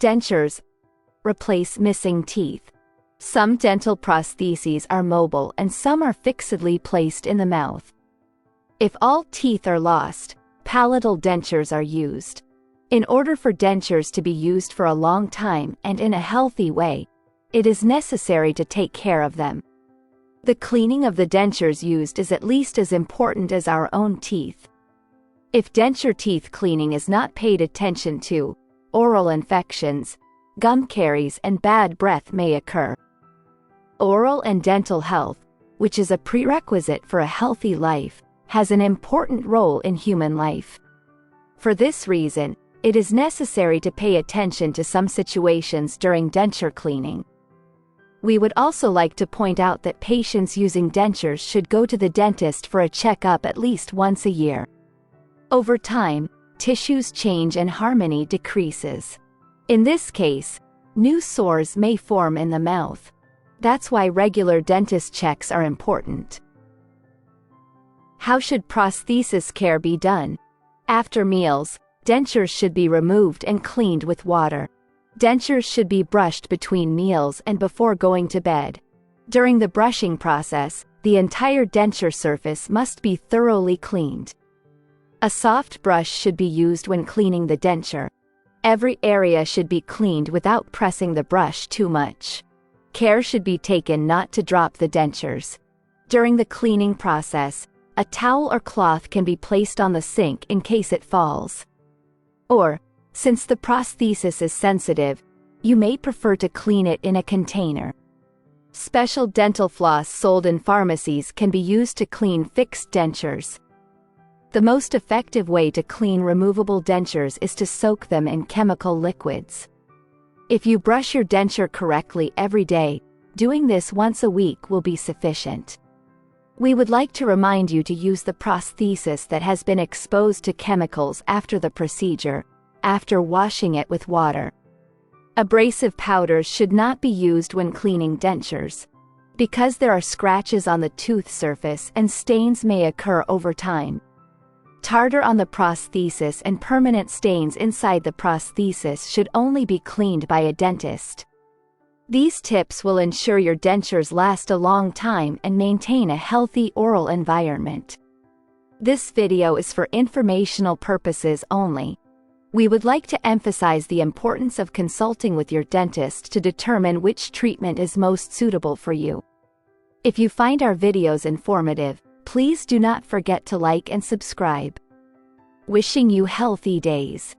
Dentures replace missing teeth. Some dental prostheses are mobile and some are fixedly placed in the mouth. If all teeth are lost, palatal dentures are used. In order for dentures to be used for a long time and in a healthy way, it is necessary to take care of them. The cleaning of the dentures used is at least as important as our own teeth. If denture teeth cleaning is not paid attention to, oral infections, gum caries and bad breath may occur. Oral and dental health, which is a prerequisite for a healthy life, has an important role in human life. For this reason, it is necessary to pay attention to some situations during denture cleaning. We would also like to point out that patients using dentures should go to the dentist for a checkup at least once a year. Over time, tissues change and harmony decreases. In this case, new sores may form in the mouth. That's why regular dentist checks are important. How should prosthesis care be done? After meals, dentures should be removed and cleaned with water. Dentures should be brushed between meals and before going to bed. During the brushing process, the entire denture surface must be thoroughly cleaned. A soft brush should be used when cleaning the denture. Every area should be cleaned without pressing the brush too much. Care should be taken not to drop the dentures. During the cleaning process, a towel or cloth can be placed on the sink in case it falls. Or, since the prosthesis is sensitive, you may prefer to clean it in a container. Special dental floss sold in pharmacies can be used to clean fixed dentures. The most effective way to clean removable dentures is to soak them in chemical liquids. If you brush your denture correctly every day, doing this once a week will be sufficient. We would like to remind you to use the prosthesis that has been exposed to chemicals after the procedure, after washing it with water. Abrasive powders should not be used when cleaning dentures, because there are scratches on the tooth surface and stains may occur over time. Tartar on the prosthesis and permanent stains inside the prosthesis should only be cleaned by a dentist. These tips will ensure your dentures last a long time and maintain a healthy oral environment. This video is for informational purposes only. We would like to emphasize the importance of consulting with your dentist to determine which treatment is most suitable for you. If you find our videos informative, please do not forget to like and subscribe. Wishing you healthy days.